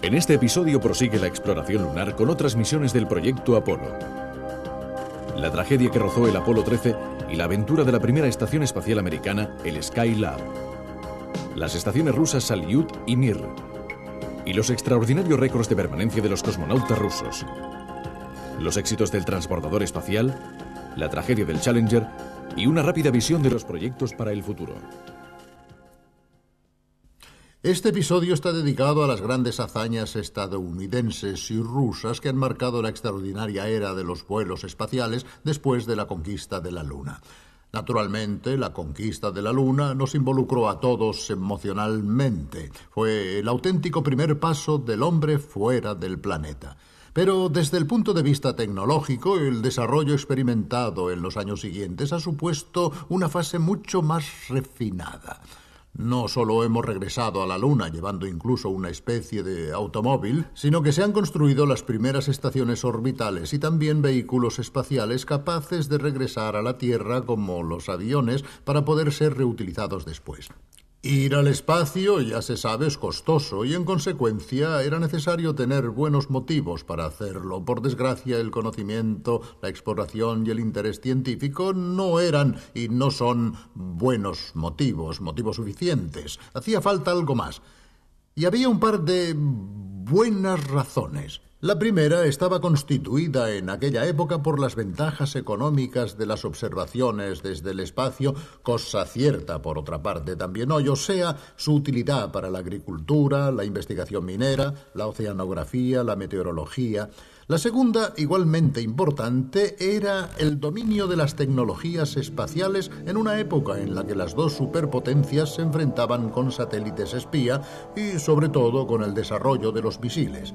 En este episodio prosigue la exploración lunar con otras misiones del proyecto Apolo. La tragedia que rozó el Apolo 13 y la aventura de la primera estación espacial americana, el Skylab. Las estaciones rusas Salyut y Mir. Y los extraordinarios récords de permanencia de los cosmonautas rusos. Los éxitos del transbordador espacial, la tragedia del Challenger y una rápida visión de los proyectos para el futuro. Este episodio está dedicado a las grandes hazañas estadounidenses y rusas que han marcado la extraordinaria era de los vuelos espaciales después de la conquista de la Luna. Naturalmente, la conquista de la Luna nos involucró a todos emocionalmente. Fue el auténtico primer paso del hombre fuera del planeta. Pero desde el punto de vista tecnológico, el desarrollo experimentado en los años siguientes ha supuesto una fase mucho más refinada. No solo hemos regresado a la Luna llevando incluso una especie de automóvil, sino que se han construido las primeras estaciones orbitales y también vehículos espaciales capaces de regresar a la Tierra como los aviones para poder ser reutilizados después. Ir al espacio, ya se sabe, es costoso y en consecuencia era necesario tener buenos motivos para hacerlo. Por desgracia, el conocimiento, la exploración y el interés científico no eran y no son buenos motivos suficientes. Hacía falta algo más. Y había un par de buenas razones. La primera estaba constituida en aquella época por las ventajas económicas de las observaciones desde el espacio, cosa cierta por otra parte también hoy, o sea, su utilidad para la agricultura, la investigación minera, la oceanografía, la meteorología. La segunda, igualmente importante, era el dominio de las tecnologías espaciales en una época en la que las dos superpotencias se enfrentaban con satélites espía y, sobre todo, con el desarrollo de los misiles.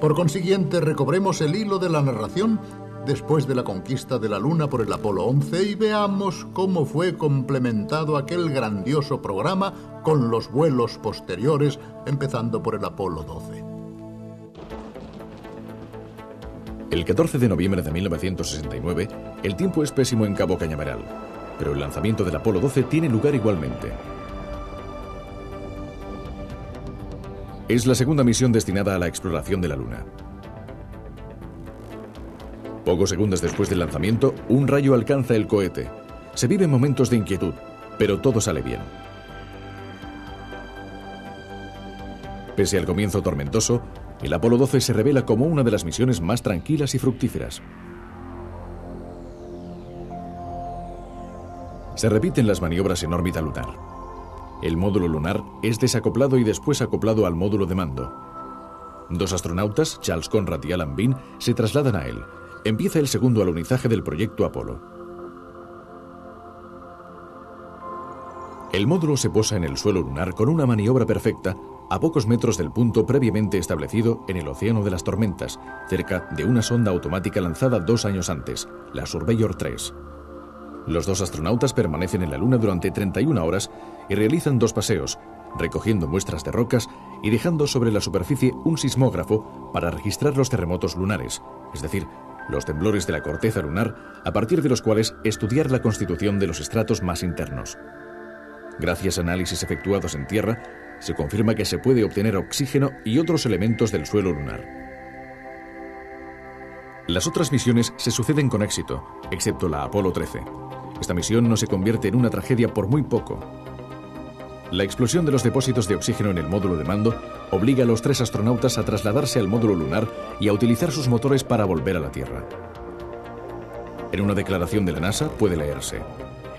Por consiguiente, recobremos el hilo de la narración después de la conquista de la Luna por el Apolo 11 y veamos cómo fue complementado aquel grandioso programa con los vuelos posteriores, empezando por el Apolo 12. El 14 de noviembre de 1969, el tiempo es pésimo en Cabo Cañaveral, pero el lanzamiento del Apolo 12 tiene lugar igualmente. Es la segunda misión destinada a la exploración de la Luna. Pocos segundos después del lanzamiento, un rayo alcanza el cohete. Se viven momentos de inquietud, pero todo sale bien. Pese al comienzo tormentoso, el Apolo 12 se revela como una de las misiones más tranquilas y fructíferas. Se repiten las maniobras en órbita lunar. El módulo lunar es desacoplado y después acoplado al módulo de mando. Dos astronautas, Charles Conrad y Alan Bean, se trasladan a él. Empieza el segundo alunizaje del proyecto Apolo. El módulo se posa en el suelo lunar con una maniobra perfecta a pocos metros del punto previamente establecido en el Océano de las Tormentas, cerca de una sonda automática lanzada 2 años antes, la Surveyor 3. Los dos astronautas permanecen en la Luna durante 31 horas y realizan 2 paseos, recogiendo muestras de rocas y dejando sobre la superficie un sismógrafo para registrar los terremotos lunares, es decir, los temblores de la corteza lunar, a partir de los cuales estudiar la constitución de los estratos más internos. Gracias a análisis efectuados en tierra, se confirma que se puede obtener oxígeno y otros elementos del suelo lunar. Las otras misiones se suceden con éxito, excepto la Apolo 13. Esta misión no se convierte en una tragedia por muy poco. La explosión de los depósitos de oxígeno en el módulo de mando obliga a los 3 astronautas a trasladarse al módulo lunar y a utilizar sus motores para volver a la Tierra. En una declaración de la NASA puede leerse: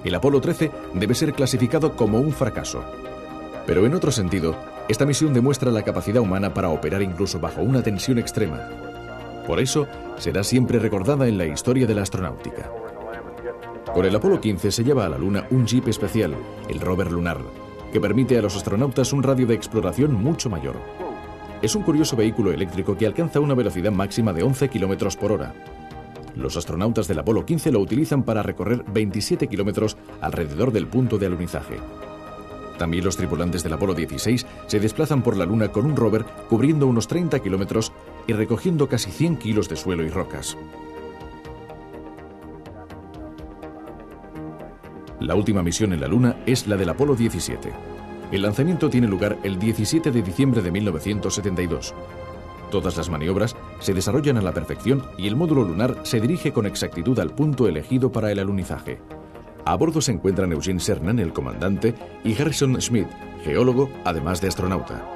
el Apolo 13 debe ser clasificado como un fracaso. Pero en otro sentido, esta misión demuestra la capacidad humana para operar incluso bajo una tensión extrema. Por eso, será siempre recordada en la historia de la astronáutica. Con el Apolo 15 se lleva a la Luna un jeep especial, el rover lunar, que permite a los astronautas un radio de exploración mucho mayor. Es un curioso vehículo eléctrico que alcanza una velocidad máxima de 11 km por hora. Los astronautas del Apolo 15 lo utilizan para recorrer 27 kilómetros alrededor del punto de alunizaje. También los tripulantes del Apolo 16 se desplazan por la Luna con un rover cubriendo unos 30 kilómetros y recogiendo casi 100 kilos de suelo y rocas. La última misión en la Luna es la del Apolo 17. El lanzamiento tiene lugar el 17 de diciembre de 1972. Todas las maniobras se desarrollan a la perfección y el módulo lunar se dirige con exactitud al punto elegido para el alunizaje. A bordo se encuentran Eugene Cernan, el comandante, y Harrison Schmitt, geólogo, además de astronauta.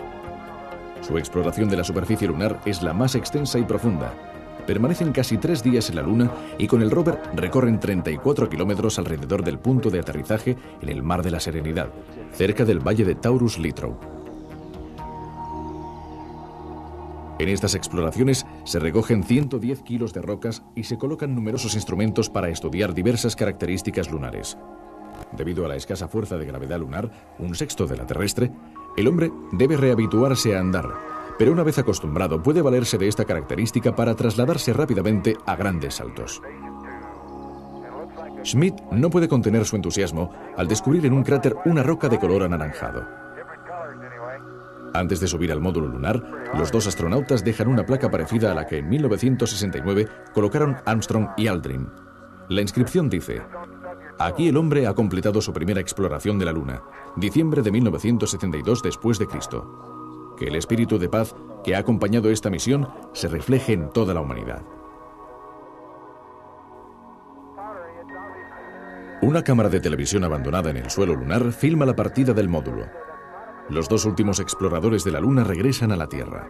Su exploración de la superficie lunar es la más extensa y profunda. Permanecen casi 3 días en la Luna y con el rover recorren 34 kilómetros alrededor del punto de aterrizaje en el Mar de la Serenidad, cerca del valle de Taurus-Littrow. En estas exploraciones se recogen 110 kilos de rocas y se colocan numerosos instrumentos para estudiar diversas características lunares. Debido a la escasa fuerza de gravedad lunar, 1/6 de la terrestre, el hombre debe rehabituarse a andar, pero una vez acostumbrado puede valerse de esta característica para trasladarse rápidamente a grandes saltos. Schmitt no puede contener su entusiasmo al descubrir en un cráter una roca de color anaranjado. Antes de subir al módulo lunar, los 2 astronautas dejan una placa parecida a la que en 1969 colocaron Armstrong y Aldrin. La inscripción dice: aquí el hombre ha completado su primera exploración de la Luna, diciembre de 1972 después de Cristo. Que el espíritu de paz que ha acompañado esta misión se refleje en toda la humanidad. Una cámara de televisión abandonada en el suelo lunar filma la partida del módulo. Los 2 últimos exploradores de la Luna regresan a la Tierra.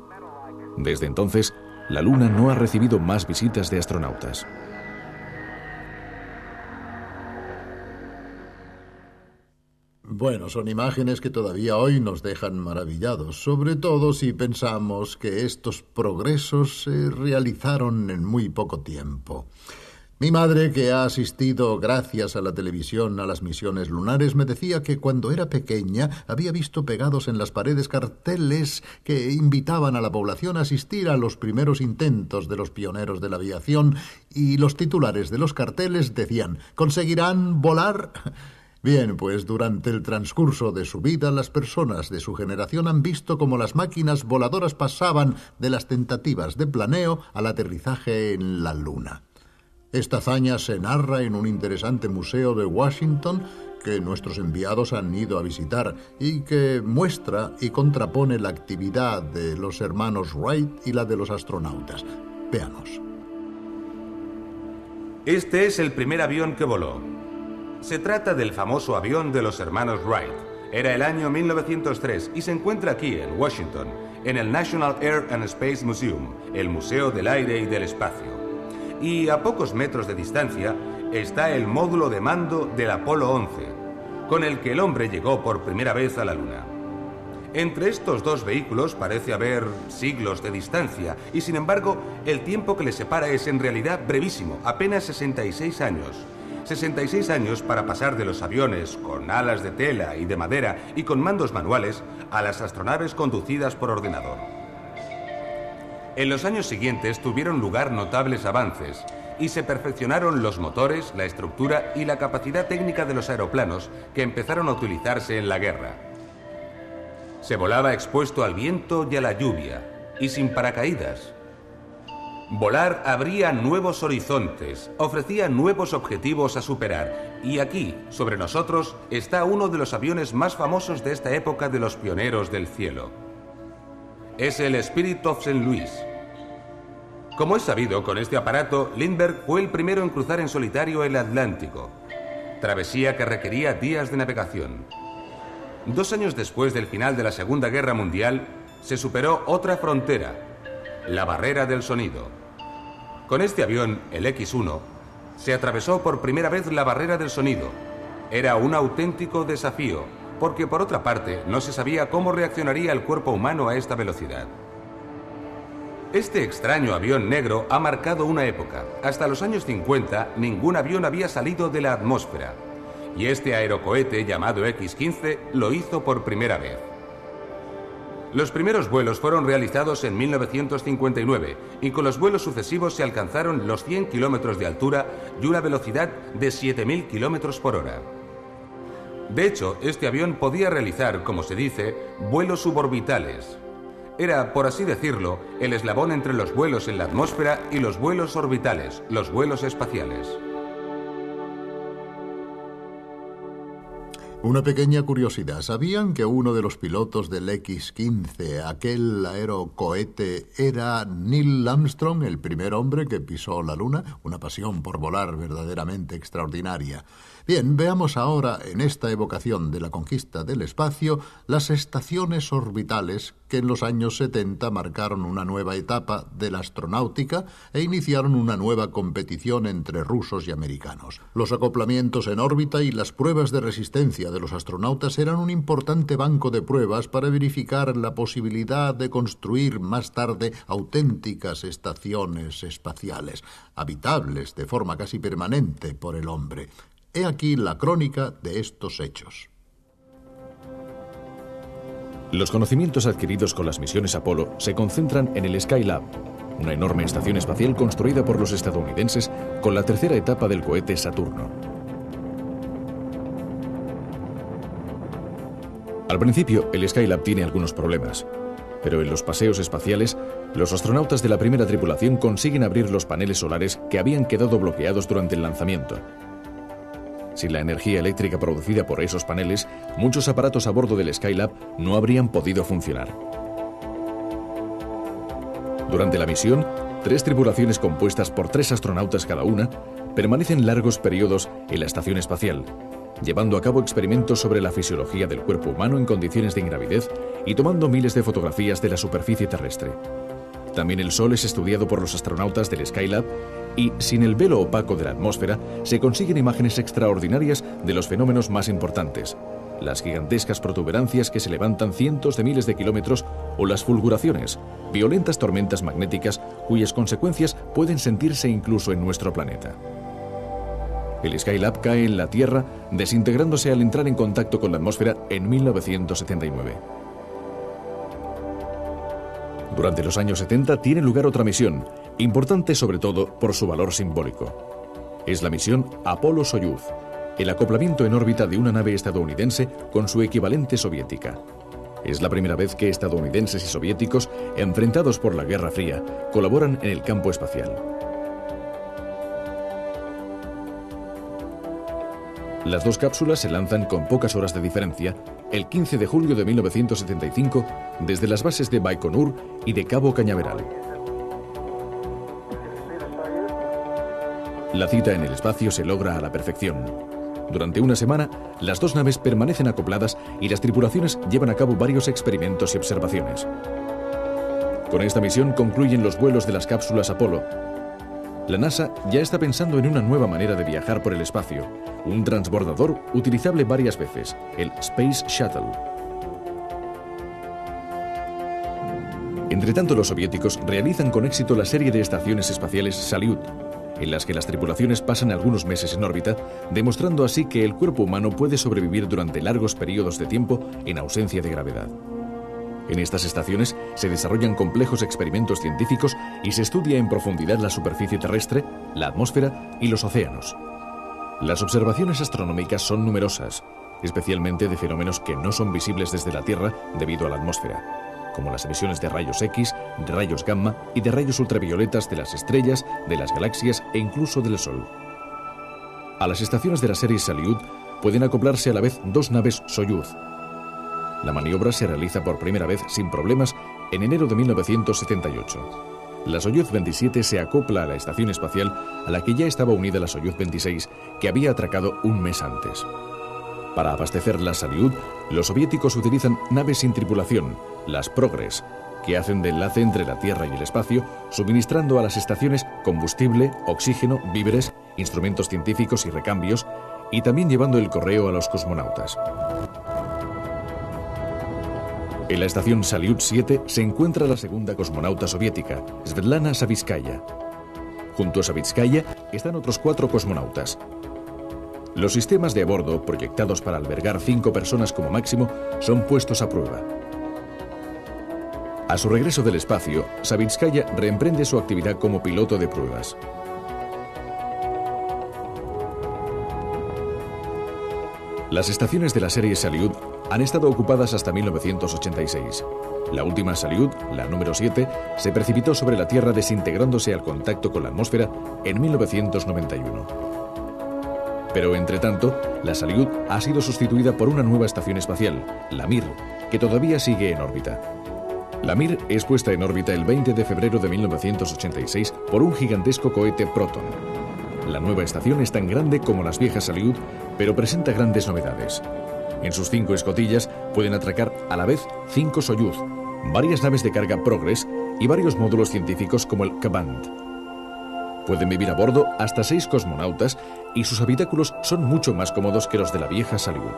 Desde entonces, la Luna no ha recibido más visitas de astronautas. Bueno, son imágenes que todavía hoy nos dejan maravillados, sobre todo si pensamos que estos progresos se realizaron en muy poco tiempo. Mi madre, que ha asistido gracias a la televisión a las misiones lunares, me decía que cuando era pequeña había visto pegados en las paredes carteles que invitaban a la población a asistir a los primeros intentos de los pioneros de la aviación, y los titulares de los carteles decían: ¿conseguirán volar? Bien, pues durante el transcurso de su vida, las personas de su generación han visto cómo las máquinas voladoras pasaban de las tentativas de planeo al aterrizaje en la Luna. Esta hazaña se narra en un interesante museo de Washington que nuestros enviados han ido a visitar y que muestra y contrapone la actividad de los hermanos Wright y la de los astronautas. Veamos. Este es el primer avión que voló. Se trata del famoso avión de los hermanos Wright. Era el año 1903 y se encuentra aquí, en Washington, en el National Air and Space Museum, el Museo del Aire y del Espacio. Y a pocos metros de distancia está el módulo de mando del Apolo 11, con el que el hombre llegó por primera vez a la Luna. Entre estos 2 vehículos parece haber siglos de distancia, y sin embargo, el tiempo que les separa es en realidad brevísimo, apenas 66 años. 66 años para pasar de los aviones con alas de tela y de madera y con mandos manuales a las astronaves conducidas por ordenador. En los años siguientes tuvieron lugar notables avances y se perfeccionaron los motores, la estructura y la capacidad técnica de los aeroplanos que empezaron a utilizarse en la guerra. Se volaba expuesto al viento y a la lluvia y sin paracaídas. Volar abría nuevos horizontes, ofrecía nuevos objetivos a superar, y aquí, sobre nosotros, está uno de los aviones más famosos de esta época de los pioneros del cielo. Es el Spirit of St. Louis. Como es sabido, con este aparato, Lindbergh fue el primero en cruzar en solitario el Atlántico, travesía que requería días de navegación. 2 años después del final de la Segunda Guerra Mundial, se superó otra frontera, la barrera del sonido. Con este avión, el X-1, se atravesó por primera vez la barrera del sonido. Era un auténtico desafío, porque por otra parte no se sabía cómo reaccionaría el cuerpo humano a esta velocidad. Este extraño avión negro ha marcado una época. Hasta los años 50 ningún avión había salido de la atmósfera, y este aerocohete llamado X-15 lo hizo por primera vez. Los primeros vuelos fueron realizados en 1959 y con los vuelos sucesivos se alcanzaron los 100 kilómetros de altura y una velocidad de 7.000 kilómetros por hora. De hecho, este avión podía realizar, como se dice, vuelos suborbitales. Era, por así decirlo, el eslabón entre los vuelos en la atmósfera y los vuelos orbitales, los vuelos espaciales. Una pequeña curiosidad. ¿Sabían que uno de los pilotos del X-15, aquel aerocohete, era Neil Armstrong, el primer hombre que pisó la Luna? Una pasión por volar verdaderamente extraordinaria. Bien, veamos ahora, en esta evocación de la conquista del espacio, las estaciones orbitales que en los años 70 marcaron una nueva etapa de la astronáutica e iniciaron una nueva competición entre rusos y americanos. Los acoplamientos en órbita y las pruebas de resistencia de los astronautas eran un importante banco de pruebas para verificar la posibilidad de construir más tarde auténticas estaciones espaciales, habitables de forma casi permanente por el hombre. He aquí la crónica de estos hechos. Los conocimientos adquiridos con las misiones Apolo se concentran en el Skylab, una enorme estación espacial construida por los estadounidenses con la tercera etapa del cohete Saturno. Al principio, el Skylab tiene algunos problemas, pero en los paseos espaciales, los astronautas de la primera tripulación consiguen abrir los paneles solares que habían quedado bloqueados durante el lanzamiento. Sin la energía eléctrica producida por esos paneles, muchos aparatos a bordo del Skylab no habrían podido funcionar. Durante la misión, 3 tripulaciones compuestas por 3 astronautas cada una permanecen largos periodos en la estación espacial, llevando a cabo experimentos sobre la fisiología del cuerpo humano en condiciones de ingravidez y tomando miles de fotografías de la superficie terrestre. También el Sol es estudiado por los astronautas del Skylab y, sin el velo opaco de la atmósfera, se consiguen imágenes extraordinarias de los fenómenos más importantes: las gigantescas protuberancias que se levantan cientos de miles de kilómetros o las fulguraciones, violentas tormentas magnéticas cuyas consecuencias pueden sentirse incluso en nuestro planeta. El Skylab cae en la Tierra, desintegrándose al entrar en contacto con la atmósfera en 1979. Durante los años 70 tiene lugar otra misión, importante sobre todo por su valor simbólico. Es la misión Apolo-Soyuz, el acoplamiento en órbita de una nave estadounidense con su equivalente soviética. Es la primera vez que estadounidenses y soviéticos, enfrentados por la Guerra Fría, colaboran en el campo espacial. Las 2 cápsulas se lanzan con pocas horas de diferencia el 15 de julio de 1975 desde las bases de Baikonur y de Cabo Cañaveral. La cita en el espacio se logra a la perfección. Durante una semana, las 2 naves permanecen acopladas y las tripulaciones llevan a cabo varios experimentos y observaciones. Con esta misión concluyen los vuelos de las cápsulas Apolo. La NASA ya está pensando en una nueva manera de viajar por el espacio, un transbordador utilizable varias veces, el Space Shuttle. Entretanto, los soviéticos realizan con éxito la serie de estaciones espaciales Salyut, en las que las tripulaciones pasan algunos meses en órbita, demostrando así que el cuerpo humano puede sobrevivir durante largos periodos de tiempo en ausencia de gravedad. En estas estaciones se desarrollan complejos experimentos científicos y se estudia en profundidad la superficie terrestre, la atmósfera y los océanos. Las observaciones astronómicas son numerosas, especialmente de fenómenos que no son visibles desde la Tierra debido a la atmósfera, como las emisiones de rayos X, de rayos gamma y de rayos ultravioletas de las estrellas, de las galaxias e incluso del Sol. A las estaciones de la serie Salyut pueden acoplarse a la vez 2 naves Soyuz. La maniobra se realiza por primera vez sin problemas en enero de 1978. La Soyuz 27 se acopla a la estación espacial a la que ya estaba unida la Soyuz 26, que había atracado un mes antes. Para abastecer la Salyut, los soviéticos utilizan naves sin tripulación, las Progress, que hacen de enlace entre la Tierra y el espacio, suministrando a las estaciones combustible, oxígeno, víveres, instrumentos científicos y recambios, y también llevando el correo a los cosmonautas. En la estación Salyut 7 se encuentra la segunda cosmonauta soviética, Svetlana Savitskaya. Junto a Savitskaya están otros 4 cosmonautas. Los sistemas de a bordo, proyectados para albergar 5 personas como máximo, son puestos a prueba. A su regreso del espacio, Savitskaya reemprende su actividad como piloto de pruebas. Las estaciones de la serie Salyut han estado ocupadas hasta 1986. La última Salyut, la número 7, se precipitó sobre la Tierra desintegrándose al contacto con la atmósfera en 1991. Pero, entre tanto, la Salyut ha sido sustituida por una nueva estación espacial, la Mir, que todavía sigue en órbita. La Mir es puesta en órbita el 20 de febrero de 1986 por un gigantesco cohete Proton. La nueva estación es tan grande como las viejas Salyut, pero presenta grandes novedades. En sus 5 escotillas pueden atracar a la vez 5 Soyuz, varias naves de carga Progress y varios módulos científicos como el Kaband. Pueden vivir a bordo hasta 6 cosmonautas y sus habitáculos son mucho más cómodos que los de la vieja Salyut.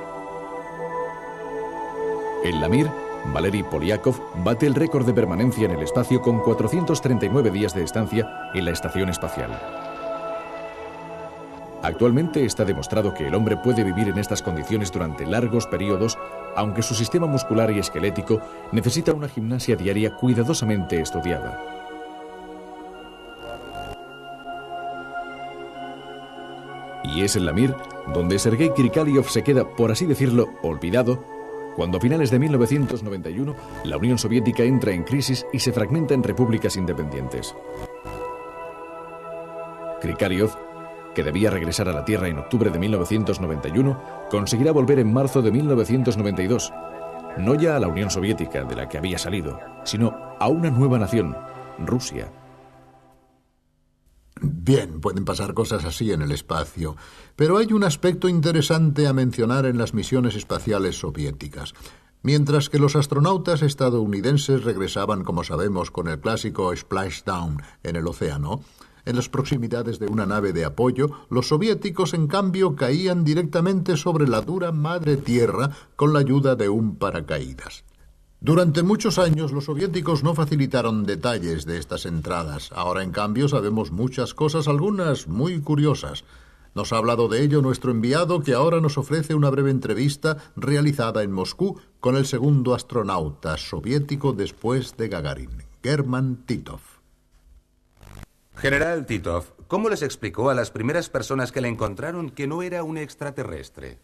En la Mir, Valery Polyakov bate el récord de permanencia en el espacio con 439 días de estancia en la estación espacial. Actualmente está demostrado que el hombre puede vivir en estas condiciones durante largos periodos, aunque su sistema muscular y esquelético necesita una gimnasia diaria cuidadosamente estudiada. Y es en la Mir donde Sergei Krikalev se queda, por así decirlo, olvidado, cuando a finales de 1991 la Unión Soviética entra en crisis y se fragmenta en repúblicas independientes. Krikalev, que debía regresar a la Tierra en octubre de 1991, conseguirá volver en marzo de 1992, no ya a la Unión Soviética de la que había salido, sino a una nueva nación, Rusia. Bien, pueden pasar cosas así en el espacio, pero hay un aspecto interesante a mencionar en las misiones espaciales soviéticas. Mientras que los astronautas estadounidenses regresaban, como sabemos, con el clásico splashdown en el océano, en las proximidades de una nave de apoyo, los soviéticos, en cambio, caían directamente sobre la dura madre tierra con la ayuda de un paracaídas. Durante muchos años los soviéticos no facilitaron detalles de estas entradas. Ahora, en cambio, sabemos muchas cosas, algunas muy curiosas. Nos ha hablado de ello nuestro enviado, que ahora nos ofrece una breve entrevista realizada en Moscú con el segundo astronauta soviético después de Gagarin, German Titov. General Titov, ¿cómo les explicó a las primeras personas que le encontraron que no era un extraterrestre?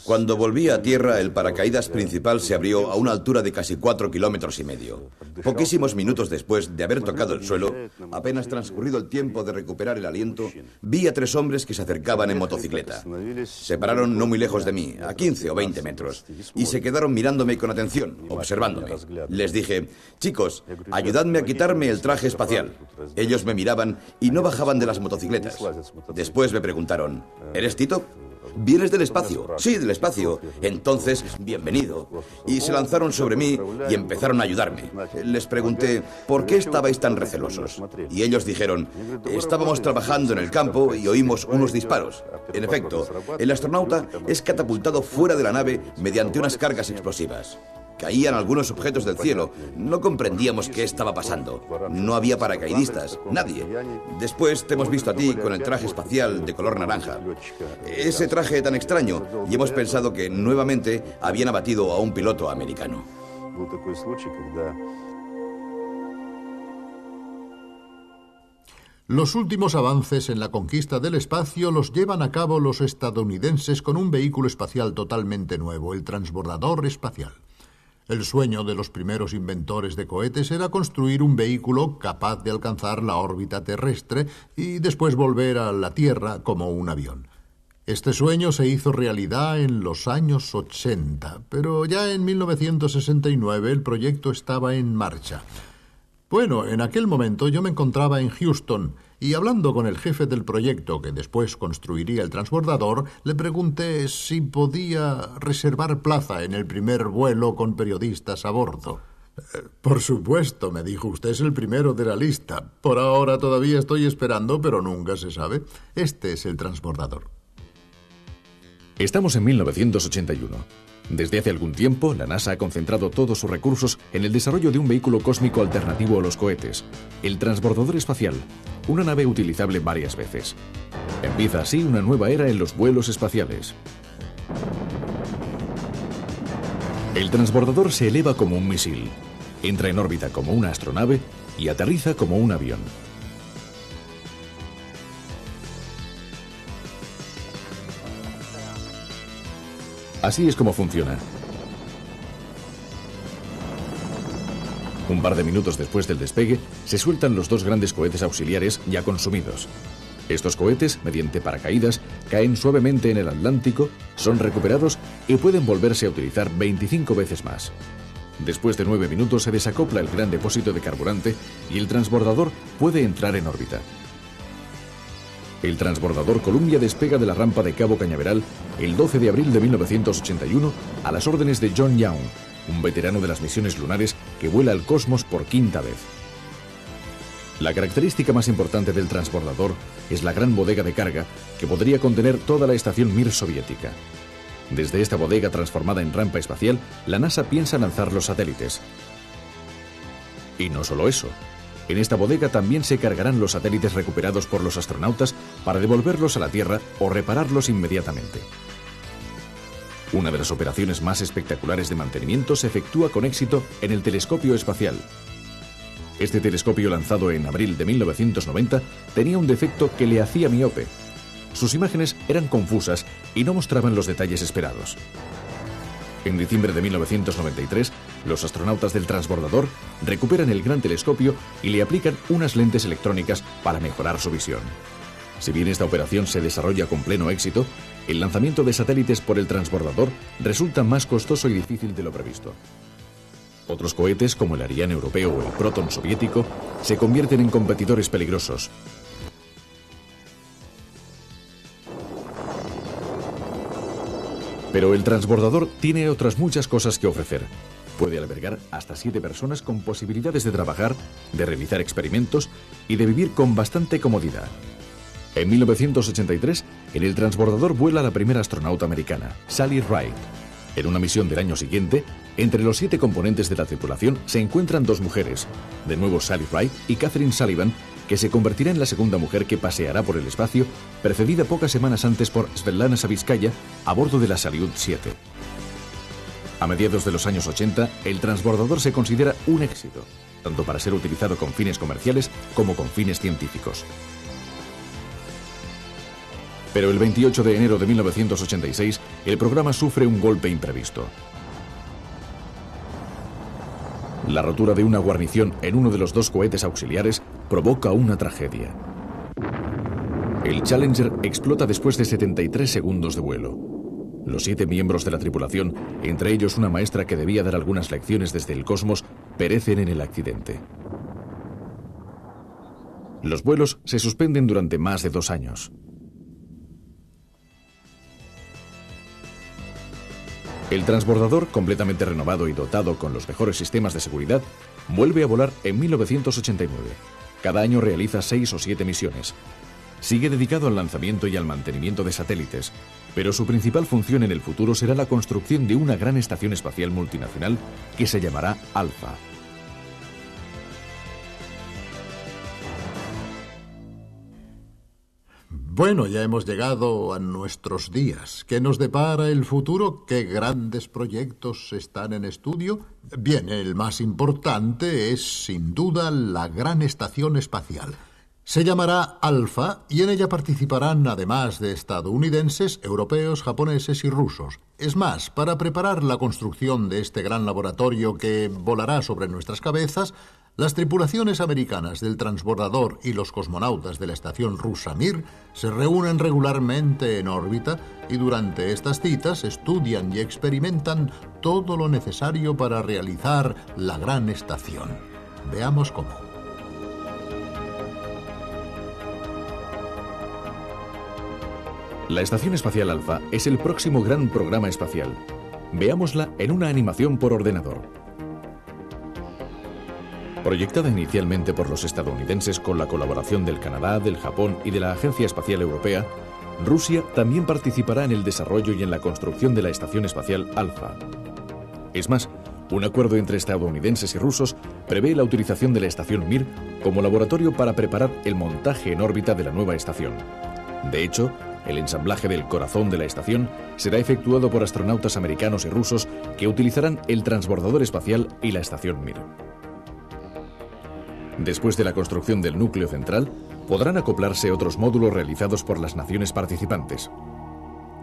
Cuando volví a tierra, el paracaídas principal se abrió a una altura de casi 4,5 kilómetros. Poquísimos minutos después de haber tocado el suelo, apenas transcurrido el tiempo de recuperar el aliento, vi a 3 hombres que se acercaban en motocicleta. Se pararon no muy lejos de mí, a 15 o 20 metros, y se quedaron mirándome con atención, observándome. Les dije: chicos, ayudadme a quitarme el traje espacial. Ellos me miraban y no bajaban de las motocicletas. Después me preguntaron: ¿eres Tito? ¿Vienes del espacio? Sí, del espacio. Entonces, bienvenido. Y se lanzaron sobre mí y empezaron a ayudarme. Les pregunté: ¿por qué estabais tan recelosos? Y ellos dijeron: estábamos trabajando en el campo y oímos unos disparos. En efecto, el astronauta es catapultado fuera de la nave mediante unas cargas explosivas. Caían algunos objetos del cielo. No comprendíamos qué estaba pasando. No había paracaidistas, nadie. Después te hemos visto a ti con el traje espacial de color naranja. Ese traje tan extraño, y hemos pensado que nuevamente habían abatido a un piloto americano. Los últimos avances en la conquista del espacio los llevan a cabo los estadounidenses con un vehículo espacial totalmente nuevo, el transbordador espacial. El sueño de los primeros inventores de cohetes era construir un vehículo capaz de alcanzar la órbita terrestre y después volver a la Tierra como un avión. Este sueño se hizo realidad en los años 80, pero ya en 1969 el proyecto estaba en marcha. Bueno, en aquel momento yo me encontraba en Houston y hablando con el jefe del proyecto que después construiría el transbordador, le pregunté si podía reservar plaza en el primer vuelo con periodistas a bordo. Por supuesto, me dijo, usted es el primero de la lista. Por ahora todavía estoy esperando, pero nunca se sabe. Este es el transbordador. Estamos en 1981. Desde hace algún tiempo, la NASA ha concentrado todos sus recursos en el desarrollo de un vehículo cósmico alternativo a los cohetes, el transbordador espacial, una nave utilizable varias veces. Empieza así una nueva era en los vuelos espaciales. El transbordador se eleva como un misil, entra en órbita como una astronave y aterriza como un avión. Así es como funciona. Un par de minutos después del despegue, se sueltan los 2 grandes cohetes auxiliares ya consumidos. Estos cohetes, mediante paracaídas, caen suavemente en el Atlántico, son recuperados y pueden volverse a utilizar 25 veces más. Después de 9 minutos se desacopla el gran depósito de carburante y el transbordador puede entrar en órbita. El transbordador Columbia despega de la rampa de Cabo Cañaveral el 12 de abril de 1981 a las órdenes de John Young, un veterano de las misiones lunares que vuela al cosmos por quinta vez. La característica más importante del transbordador es la gran bodega de carga que podría contener toda la estación Mir soviética. Desde esta bodega transformada en rampa espacial, la NASA piensa lanzar los satélites. Y no solo eso. En esta bodega también se cargarán los satélites recuperados por los astronautas para devolverlos a la Tierra o repararlos inmediatamente. Una de las operaciones más espectaculares de mantenimiento se efectúa con éxito en el telescopio espacial. Este telescopio, lanzado en abril de 1990, tenía un defecto que le hacía miope. Sus imágenes eran confusas y no mostraban los detalles esperados. En diciembre de 1993, los astronautas del transbordador recuperan el gran telescopio y le aplican unas lentes electrónicas para mejorar su visión. Si bien esta operación se desarrolla con pleno éxito, el lanzamiento de satélites por el transbordador resulta más costoso y difícil de lo previsto. Otros cohetes, como el Ariane europeo o el Proton soviético, se convierten en competidores peligrosos. Pero el transbordador tiene otras muchas cosas que ofrecer. Puede albergar hasta 7 personas con posibilidades de trabajar, de realizar experimentos y de vivir con bastante comodidad. En 1983, en el transbordador vuela la primera astronauta americana, Sally Ride. En una misión del año siguiente, entre los 7 componentes de la tripulación se encuentran 2 mujeres, de nuevo Sally Ride y Katherine Sullivan, que se convertirá en la segunda mujer que paseará por el espacio, precedida pocas semanas antes por Svetlana Savitskaya a bordo de la Salyut 7. A mediados de los años 80, el transbordador se considera un éxito, tanto para ser utilizado con fines comerciales como con fines científicos. Pero el 28 de enero de 1986, el programa sufre un golpe imprevisto. La rotura de una guarnición en uno de los 2 cohetes auxiliares provoca una tragedia. El Challenger explota después de 73 segundos de vuelo. Los 7 miembros de la tripulación, entre ellos una maestra que debía dar algunas lecciones desde el cosmos, perecen en el accidente. Los vuelos se suspenden durante más de 2 años. El transbordador, completamente renovado y dotado con los mejores sistemas de seguridad, vuelve a volar en 1989. Cada año realiza 6 o 7 misiones. Sigue dedicado al lanzamiento y al mantenimiento de satélites, pero su principal función en el futuro será la construcción de una gran estación espacial multinacional que se llamará Alpha. Bueno, ya hemos llegado a nuestros días. ¿Qué nos depara el futuro? ¿Qué grandes proyectos están en estudio? Bien, el más importante es, sin duda, la gran estación espacial. Se llamará Alpha y en ella participarán, además de estadounidenses, europeos, japoneses y rusos. Es más, para preparar la construcción de este gran laboratorio que volará sobre nuestras cabezas, las tripulaciones americanas del transbordador y los cosmonautas de la estación rusa Mir se reúnen regularmente en órbita y durante estas citas estudian y experimentan todo lo necesario para realizar la gran estación. Veamos cómo. La Estación Espacial Alpha es el próximo gran programa espacial. Veámosla en una animación por ordenador. Proyectada inicialmente por los estadounidenses con la colaboración del Canadá, del Japón y de la Agencia Espacial Europea, Rusia también participará en el desarrollo y en la construcción de la Estación Espacial Alpha. Es más, un acuerdo entre estadounidenses y rusos prevé la utilización de la Estación Mir como laboratorio para preparar el montaje en órbita de la nueva estación. De hecho, el ensamblaje del corazón de la estación será efectuado por astronautas americanos y rusos que utilizarán el transbordador espacial y la Estación Mir. Después de la construcción del núcleo central, podrán acoplarse otros módulos realizados por las naciones participantes.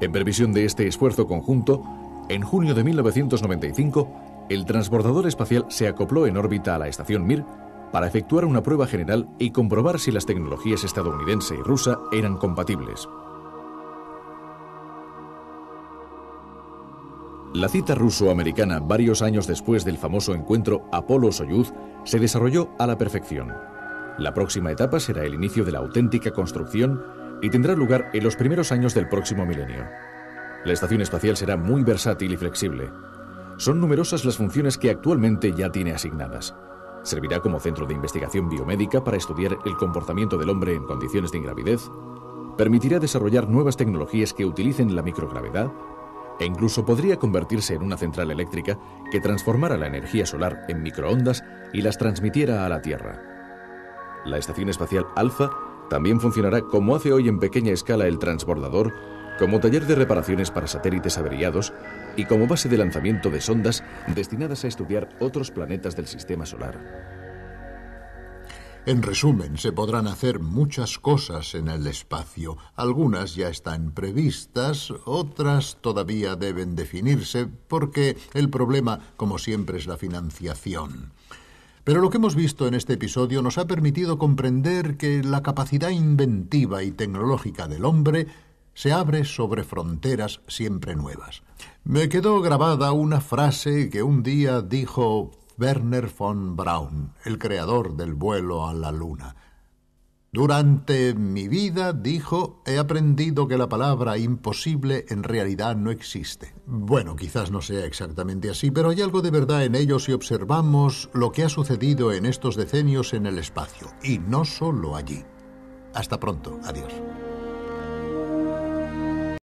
En previsión de este esfuerzo conjunto, en junio de 1995, el transbordador espacial se acopló en órbita a la Estación Mir para efectuar una prueba general y comprobar si las tecnologías estadounidense y rusa eran compatibles. La cita ruso-americana varios años después del famoso encuentro Apolo-Soyuz se desarrolló a la perfección. La próxima etapa será el inicio de la auténtica construcción y tendrá lugar en los primeros años del próximo milenio. La estación espacial será muy versátil y flexible. Son numerosas las funciones que actualmente ya tiene asignadas. Servirá como centro de investigación biomédica para estudiar el comportamiento del hombre en condiciones de ingravidez, permitirá desarrollar nuevas tecnologías que utilicen la microgravedad e incluso podría convertirse en una central eléctrica que transformara la energía solar en microondas y las transmitiera a la Tierra. La Estación Espacial Alpha también funcionará como hace hoy en pequeña escala el transbordador, como taller de reparaciones para satélites averiados y como base de lanzamiento de sondas destinadas a estudiar otros planetas del Sistema Solar. En resumen, se podrán hacer muchas cosas en el espacio. Algunas ya están previstas, otras todavía deben definirse, porque el problema, como siempre, es la financiación. Pero lo que hemos visto en este episodio nos ha permitido comprender que la capacidad inventiva y tecnológica del hombre se abre sobre fronteras siempre nuevas. Me quedó grabada una frase que un día dijo Wernher von Braun, el creador del vuelo a la Luna. Durante mi vida, dijo, he aprendido que la palabra imposible en realidad no existe. Bueno, quizás no sea exactamente así, pero hay algo de verdad en ello si observamos lo que ha sucedido en estos decenios en el espacio, y no solo allí. Hasta pronto, adiós.